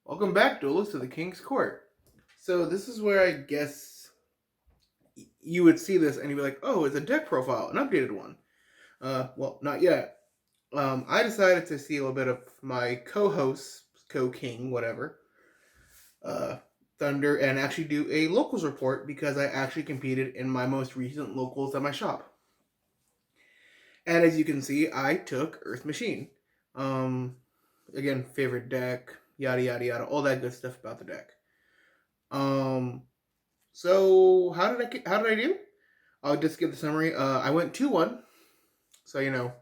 Welcome back, duelists, to the King's Court. So this is where I guess you would see this and you'd be like, "Oh, it's a deck profile, an updated one." Well, not yet. I decided to see a little bit of my co-host, co-king, whatever, uh, Thunder, and actually do a locals report because I actually competed in my most recent locals at my shop. And as you can see, I took Earth Machine. Um, Again, favorite deck, yada yada yada, all that good stuff about the deck. Um, So how did I do? I'll just give the summary. I went 2-1, so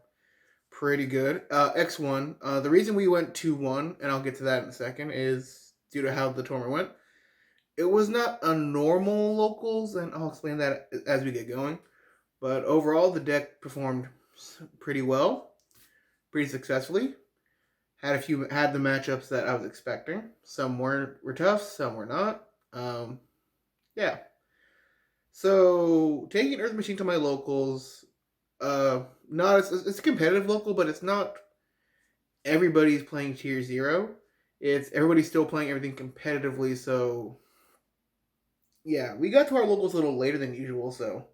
pretty good. X1. The reason we went 2-1, and I'll get to that in a second, is due to how the tournament went. It was not a normal locals, and I'll explain that as we get going. But overall, the deck performed pretty well, pretty successfully. Had the matchups that I was expecting. Some were tough, some were not. Yeah. So taking Earth Machine to my locals, not it's a competitive local, but it's not everybody's playing tier 0. It's everybody's still playing everything competitively. So yeah, we got to our locals a little later than usual. So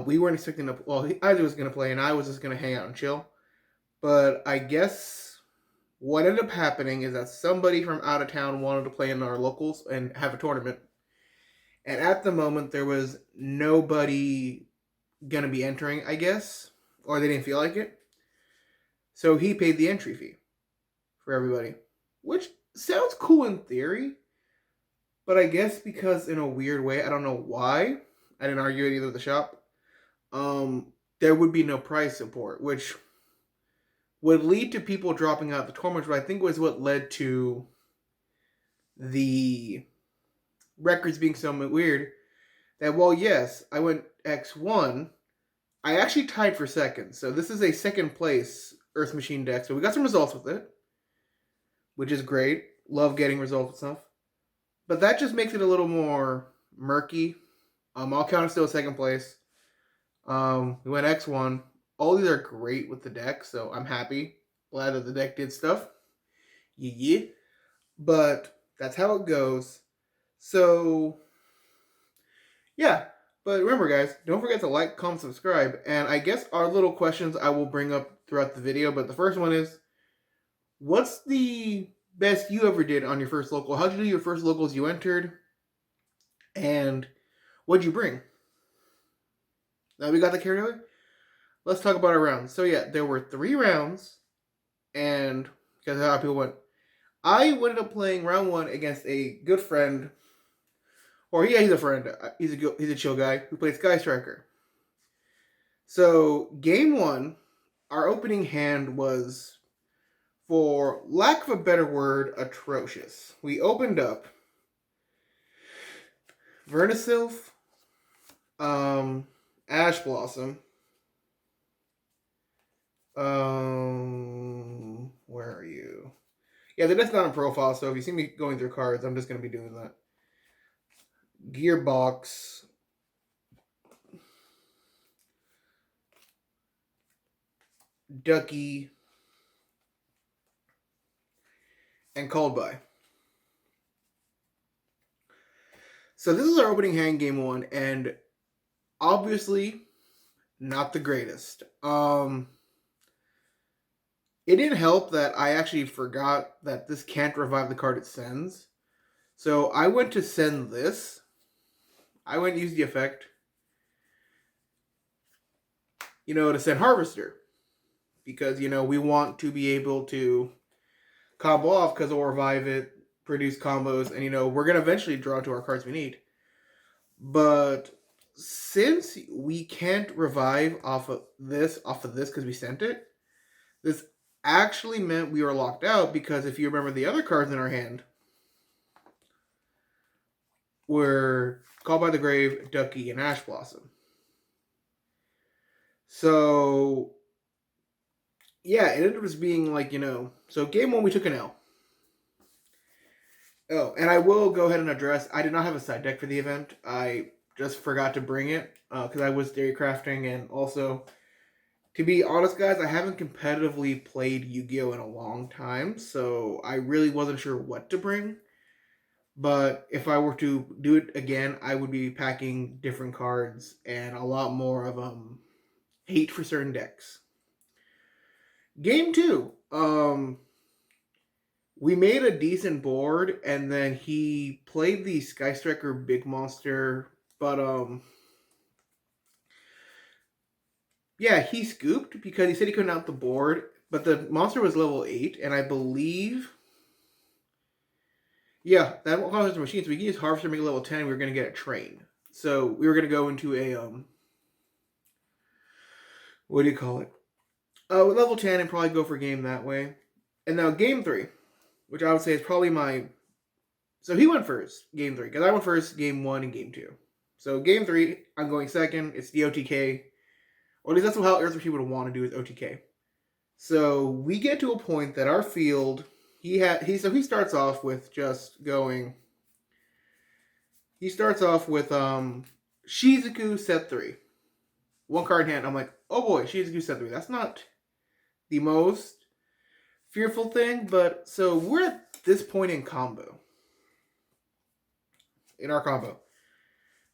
we weren't expecting to. Well, Isaac was gonna play, and I was just gonna hang out and chill. But I guess what ended up happening is that somebody from out of town wanted to play in our locals and have a tournament. And at the moment, there was nobody gonna be entering, I guess, or they didn't feel like it. So he paid the entry fee for everybody, which sounds cool in theory, but I guess because in a weird way, I don't know why. I didn't argue it either with the shop. There would be no prize support, which would lead to people dropping out the tournament, which I think was what led to the records being so weird. That well, yes, I went X1. I actually tied for second, so this is a second place Earth Machine deck. So we got some results with it, which is great. Love getting results and stuff. But that just makes it a little more murky. I'll count it still second place. We went X1. All these are great with the deck, so I'm happy. Glad that the deck did stuff. Yeah. But that's how it goes. So, yeah. But remember, guys, don't forget to like, comment, subscribe. And I guess our little questions I will bring up throughout the video. But the first one is, what's the best you ever did on your first local? How'd you do your first locals you entered? And what'd you bring? Now we got the carried away. Let's talk about our rounds. So yeah, there were 3 rounds, and because how people went, I ended up playing round 1 against a good friend, or yeah, he's a friend. He's a chill guy who plays Sky Striker. So game 1, our opening hand was, for lack of a better word, atrocious. We opened up Vernisylph, Ash Blossom, where are you? Yeah, that's not in profile, so if you see me going through cards, I'm just going to be doing that. Gearbox. Ducky. And Called By. So this is our opening hand, game 1, and obviously not the greatest. It didn't help that I actually forgot that this can't revive the card it sends. So I went to send this. I went to use the effect, to send Harvester. Because, we want to be able to combo off because it'll revive it, produce combos, and, we're going to eventually draw to our cards we need. But since we can't revive off of this because we sent it, this actually meant we were locked out, because if you remember, the other cards in our hand were Called by the Grave, Ducky, and Ash Blossom. So yeah, it ended up just being like, so game 1 we took an L. Oh, and I will go ahead and address, I did not have a side deck for the event. I just forgot to bring it because I was dairy crafting, and also To be honest, guys, I haven't competitively played Yu-Gi-Oh in a long time, so I really wasn't sure what to bring. But if I were to do it again, I would be packing different cards and a lot more of hate for certain decks. Game two, we made a decent board, and then he played the Sky Striker Big Monster, but yeah, he scooped because he said he couldn't out the board, but the monster was level 8, and I believe, yeah, that causes the machine, so we can use Harvester, make it level 10, and we were going to get a train. So we were going to go into a, what do you call it? Level 10 and probably go for game that way. And now game 3, which I would say is probably my, so he went first, game 3, because I went first, game 1 and game 2. So game 3, I'm going second, it's the OTK, or at least that's how Earth Machine would want to do is OTK. So we get to a point that our field, he starts off with just going. He starts off with Shizuku set 3. One card in hand. I'm like, oh boy, Shizuku set 3. That's not the most fearful thing, but so we're at this point in combo. In our combo.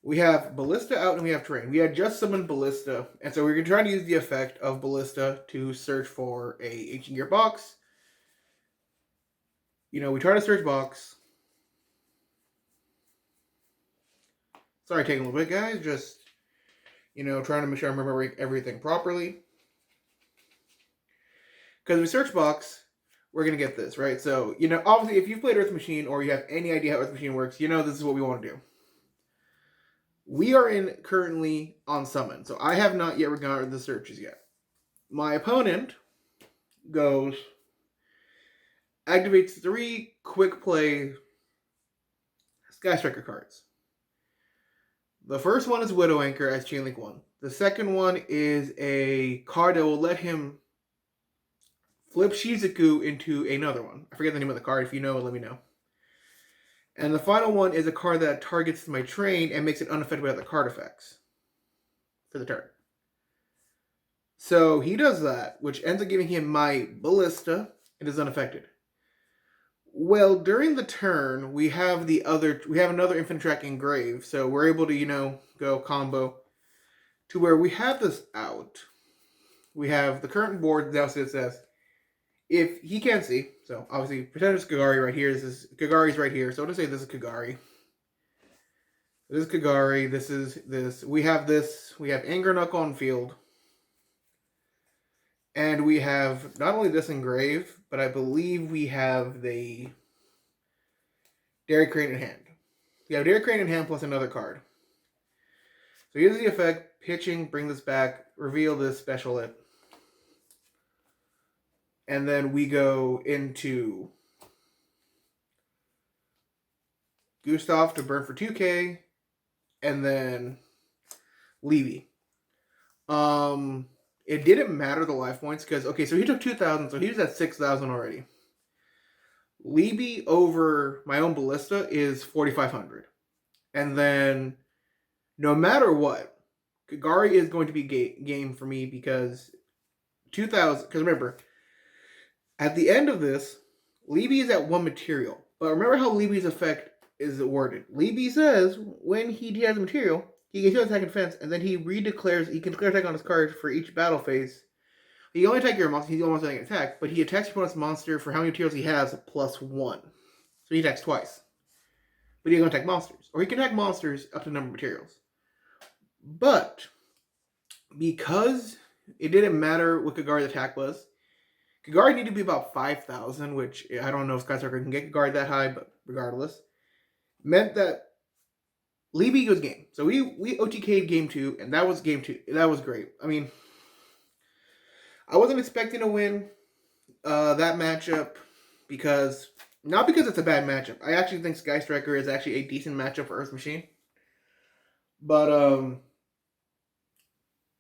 We have Ballista out and we have Terrain. We had just summoned Ballista, and so we're trying to use the effect of Ballista to search for a Ancient Gear box. You know, we try to search box. Sorry, taking a little bit, guys. Just, you know, trying to make sure I'm remembering everything properly. Because we search box, we're going to get this, right? So, you know, obviously, if you've played Earth Machine or you have any idea how Earth Machine works, you know this is what we want to do. We are in currently on summon, so I have not yet regarded the searches yet. My opponent goes, activates 3 quick play Sky Striker cards. The first one is Widow Anchor as Chainlink 1. The second one is a card that will let him flip Shizuku into another one. I forget the name of the card. If you know, let me know. And the final one is a card that targets my train and makes it unaffected by other card effects for the turn. So he does that, which ends up giving him my Ballista and is unaffected. Well, during the turn, we have another Infinite Track Engrave, so we're able to, you know, go combo to where we have this out. We have the current board that says, if he can't see, so obviously pretend it's Kagari right here. Kagari's right here. So I'm gonna say this is Kagari. This is Kagari. This is this. We have this. We have Anger Knuckle on field, and we have not only this engrave, but I believe we have the Dairy Crane in hand. We have Dairy Crane in hand plus another card. So here's the effect: pitching, bring this back, reveal this, special it. And then we go into Gustav to burn for 2k, and then Levy. It didn't matter the life points because, okay, so he took 2,000, so he was at 6,000 already. Levy over my own Ballista is 4,500. And then, no matter what, Kagari is going to be game for me because 2,000, because remember, at the end of this, Levy is at 1 material. But remember how Levy's effect is worded. Levy says when he has a material, he gets 2 attack and defense, and then he can declare attack on his card for each battle phase. He only attack your monster, he's almost getting an attack, but he attacks your opponent's monster for how many materials he has plus 1. So he attacks twice. But he can attack monsters. Or he can attack monsters up to the number of materials. But because it didn't matter what Kagari's attack was, Kagari needed to be about 5,000, which I don't know if Sky Striker can get Kagari that high, but regardless. Meant that Levy goes game. So we OTK'd game 2, and that was game 2. That was great. I mean, I wasn't expecting to win that matchup not because it's a bad matchup. I actually think Sky Striker is actually a decent matchup for Earth Machine. But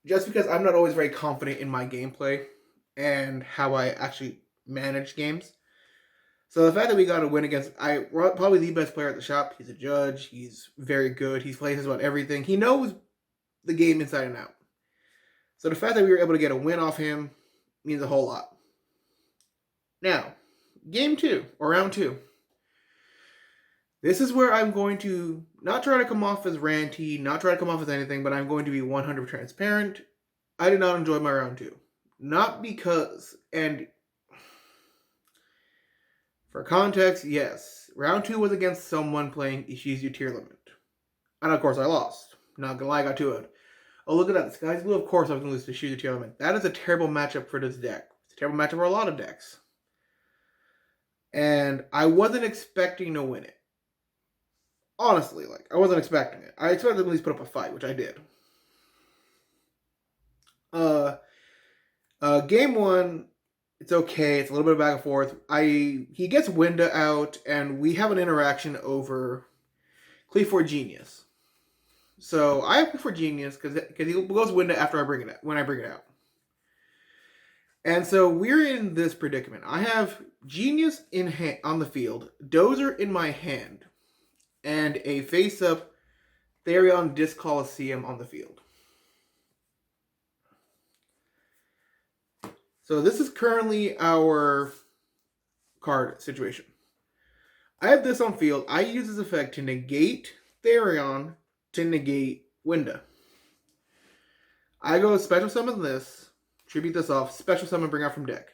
just because I'm not always very confident in my gameplay and how I actually manage games. So the fact that we got a win against probably the best player at the shop. He's a judge. He's very good. He plays about everything. He knows the game inside and out. So the fact that we were able to get a win off him means a whole lot. Now, game 2, or round 2. This is where I'm going to not try to come off as ranty, not try to come off as anything, but I'm going to be 100% transparent. I did not enjoy my round 2. Not because, and for context, yes, round 2 was against someone playing Yugioh tier limit. And of course I lost. Not gonna lie, I got 2-0'd. Oh, look at that. The sky's blue. Of course I was gonna lose to Yugioh tier limit. That is a terrible matchup for this deck. It's a terrible matchup for a lot of decks. And I wasn't expecting to win it. Honestly, I wasn't expecting it. I expected to at least put up a fight, which I did. Game 1, it's okay. It's a little bit of back and forth. He gets Winda out, and we have an interaction over Cleave Genius. So I have Cleave Genius because he goes Winda after when I bring it out. And so we're in this predicament. I have Genius on the field, Dozer in my hand, and a face-up Therion Disc Coliseum on the field. So this is currently our card situation. I have this on field. I use this effect to negate Therion, to negate Winda. I go special summon this, tribute this off, special summon, bring out from deck.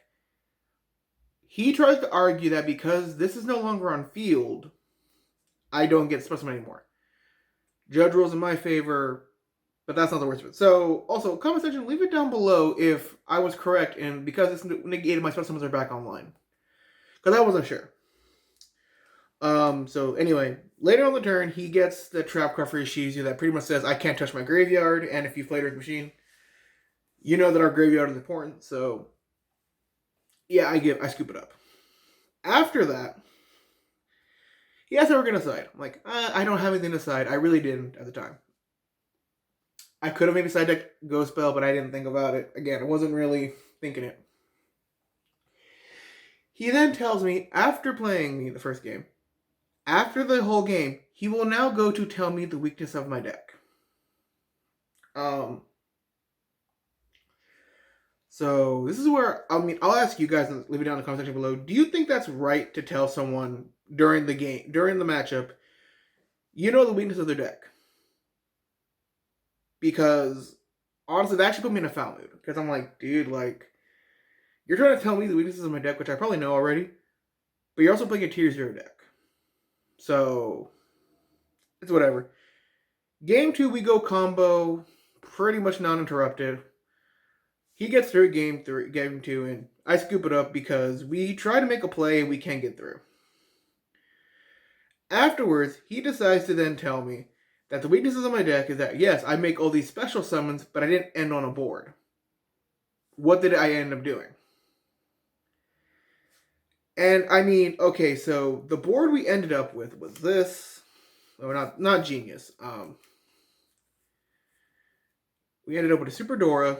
He tries to argue that because this is no longer on field, I don't get special summon anymore. Judge rules in my favor, but that's not the worst of it. So, also, comment section, leave it down below if I was correct, and because it's negated, my special summons are back online. Because I wasn't sure. So anyway, later on the turn, he gets the trap card for Yugioh that pretty much says, I can't touch my graveyard, and if you played with Machine, you know that our graveyard is important, so yeah, I scoop it up. After that, he asked how we're going to side. I'm like, I don't have anything to side. I really didn't at the time. I could have maybe side decked Ghost Spell, but I didn't think about it. Again, I wasn't really thinking it. He then tells me, after playing me the first game, after the whole game, he will now go to tell me the weakness of my deck. So this is where, I'll ask you guys, and leave it down in the comment section below. Do you think that's right to tell someone during the game, during the matchup, you know the weakness of their deck? Because, honestly, that actually put me in a foul mood. Because I'm like, dude, you're trying to tell me the weaknesses of my deck, which I probably know already, but you're also playing a tier 0 deck. So, it's whatever. Game 2, we go combo, pretty much non-interrupted. He gets through game 2, and I scoop it up because we try to make a play and we can't get through. Afterwards, he decides to then tell me that the weaknesses of my deck is that, yes, I make all these special summons, but I didn't end on a board. What did I end up doing? And okay, so the board we ended up with was this. Oh, not Genius. We ended up with a Super Dora.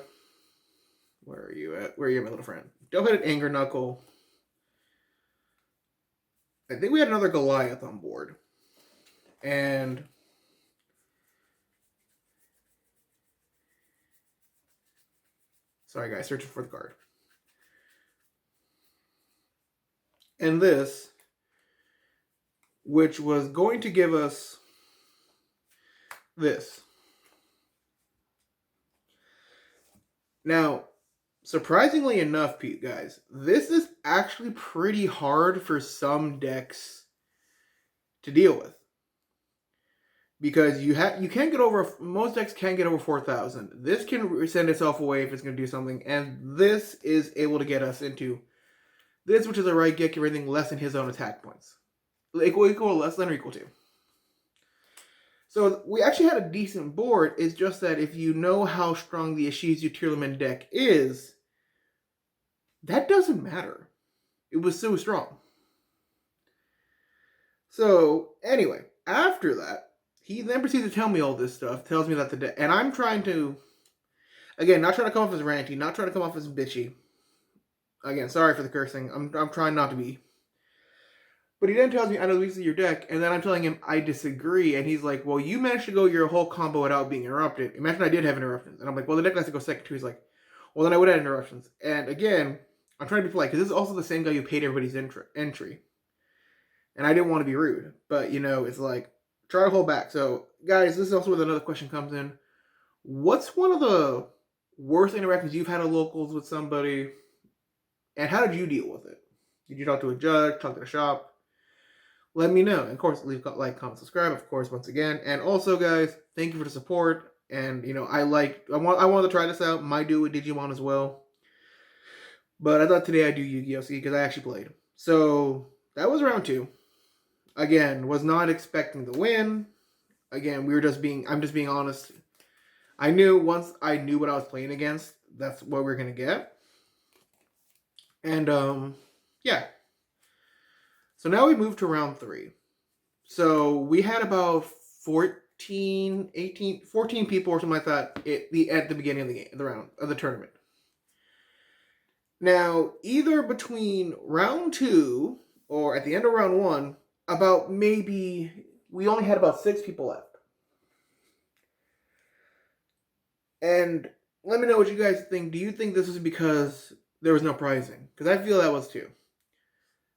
Where are you at? Where are you, my little friend? Double-headed Anger Knuckle. I think we had another Goliath on board. And sorry guys, searching for the card. And this, which was going to give us this. Now, surprisingly enough, guys, this is actually pretty hard for some decks to deal with. Because you can't get over, most decks can't get over 4,000. This can send itself away if it's going to do something, and this is able to get us into this, which is a right get everything less than his own attack points. Equal, less than, or equal to. So we actually had a decent board. It's just that if you know how strong the Yugioh tier limit deck is, that doesn't matter. It was so strong. So anyway, after that, he then proceeds to tell me all this stuff. Tells me that the deck, and I'm trying to, again, not trying to come off as ranty, not trying to come off as bitchy. Again, sorry for the cursing. I'm trying not to be. But he then tells me, I know the weakness of your deck, and then I'm telling him I disagree, and he's like, well, you managed to go your whole combo without being interrupted. Imagine I did have interruptions. And I'm like, well, the deck has to go second too. He's like, well, then I would have interruptions. And again, I'm trying to be polite, because this is also the same guy who paid everybody's entry. And I didn't want to be rude, but, it's like, try to hold back. So, guys, this is also where another question comes in. What's one of the worst interactions you've had at locals with somebody, and how did you deal with it? Did you talk to a judge, talk to the shop? Let me know. And of course, leave a like, comment, subscribe, of course, once again. And also, guys, thank you for the support. And, I wanted to try this out. Might do it with Digimon as well. But I thought today I'd do Yu-Gi-Oh! Because I actually played. So, that was round 2. Again, was not expecting the win. Again, I'm just being honest. I knew once I knew what I was playing against, that's what we're going to get. And, yeah. So now we move to round 3. So we had about 14 people or something like that at the beginning of the tournament. Now, either between round 2 or at the end of round 1, we only had about 6 people left. And let me know what you guys think. Do you think this was because there was no prizing? Because I feel that was too.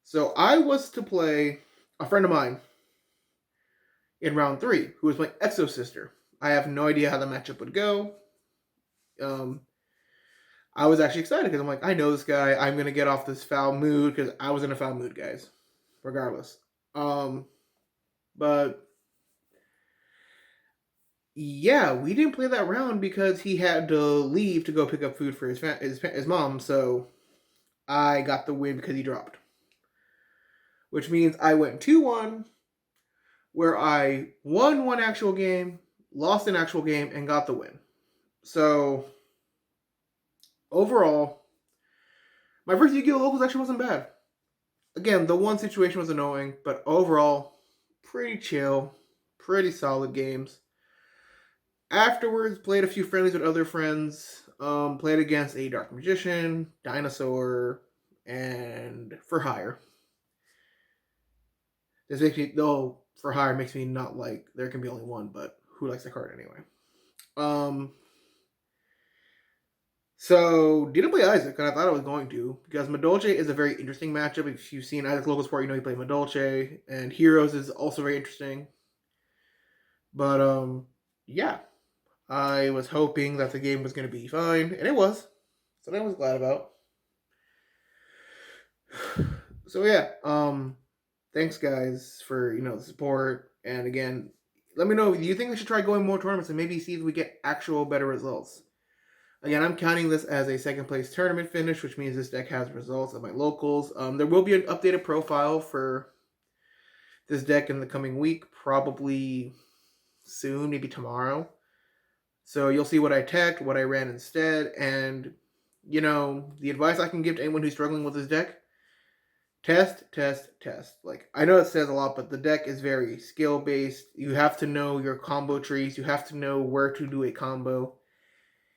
So I was to play a friend of mine in round 3 who was playing Exo Sister. I have no idea how the matchup would go. I was actually excited because I'm like, I know this guy. I'm going to get off this foul mood because I was in a foul mood, guys. Regardless. But yeah, we didn't play that round because he had to leave to go pick up food for his mom. So I got the win because he dropped. Which means I went 2-1, where I won one actual game, lost an actual game, and got the win. So, overall, my first Yu-Gi-Oh! Locals actually wasn't bad. Again, the one situation was annoying, but overall, pretty chill, pretty solid games. Afterwards, played a few friendlies with other friends, played against a Dark Magician, Dinosaur, and For Hire. This makes me, though, For Hire makes me not like there can be only one, but who likes the card anyway? So, didn't play Isaac, and I thought I was going to, because Madolche is a very interesting matchup. If you've seen Isaac Local Sport, you know he played Madolche, and Heroes is also very interesting. But, yeah. I was hoping that the game was going to be fine, and it was. So that I was glad about. So, yeah. Thanks, guys, for, the support. And again, let me know, do you think we should try going more tournaments and maybe see if we get actual better results? Again, I'm counting this as a second place tournament finish, which means this deck has results of my locals. There will be an updated profile for this deck in the coming week, probably soon, maybe tomorrow. So you'll see what I teched, what I ran instead, and, the advice I can give to anyone who's struggling with this deck, test, test, test. Like, I know it says a lot, but the deck is very skill-based. You have to know your combo trees. You have to know where to do a combo.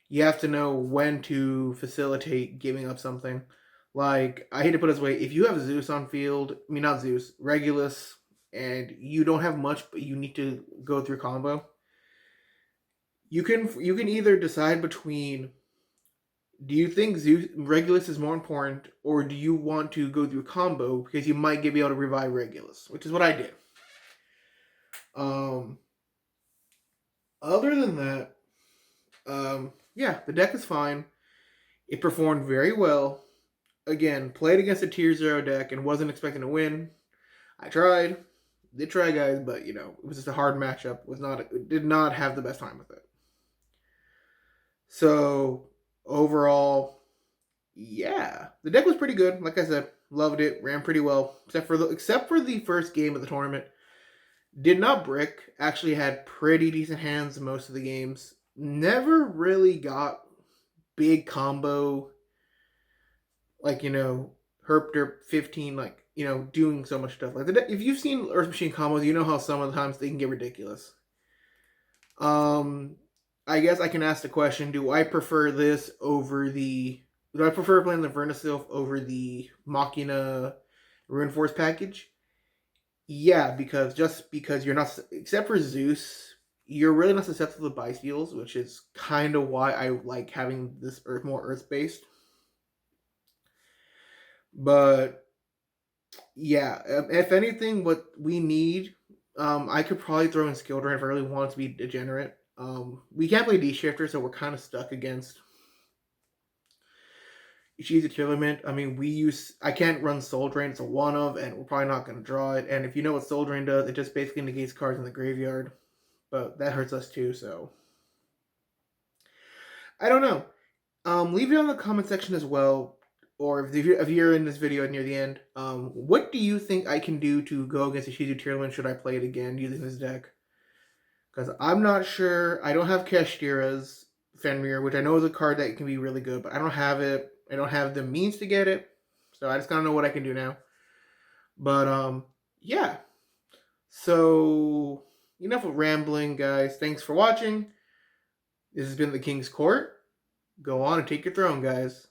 You have to know when to facilitate giving up something. Like, I hate to put it this way, if you have Zeus on field, not Zeus, Regulus, and you don't have much, but you need to go through combo, you can either decide between, do you think Regulus is more important, or do you want to go through combo because you might be able to revive Regulus, which is what I did. Other than that, yeah, the deck is fine. It performed very well. Again, played against a tier 0 deck and wasn't expecting to win. I tried. Did try, guys, but, it was just a hard matchup. Did not have the best time with it. So, overall, yeah. The deck was pretty good. Like I said, loved it. Ran pretty well. Except for the first game of the tournament. Did not brick. Actually had pretty decent hands in most of the games. Never really got big combo, like, Herp Derp 15, like, doing so much stuff. Like, if you've seen Earth Machine combos, you know how some of the times they can get ridiculous. I guess I can ask the question, do I prefer playing the Vernisylph over the Machina Runeforce package? Yeah, because just because you're not, except for Zeus, you're really not susceptible to biosteals, which is kind of why I like having this Earth more Earth based. But yeah, if anything, what we need, I could probably throw in Skill Drain if I really wanted to be degenerate. We can't play D Shifter, so we're kind of stuck against Yugioh tier limit. I mean, I can't run Soul Drain. It's a one of, and we're probably not going to draw it. And if you know what Soul Drain does, it just basically negates cards in the graveyard. But that hurts us too. So I don't know. Leave it on the comment section as well, or if you're in this video near the end. What do you think I can do to go against the Yugioh tier limit? Should I play it again using this deck? Because I'm not sure. I don't have Kashtira's Fenrir, which I know is a card that can be really good, but I don't have it. I don't have the means to get it, so I just gotta know what I can do now. But yeah. So enough of rambling, guys. Thanks for watching. This has been the King's Court. Go on and take your throne, guys.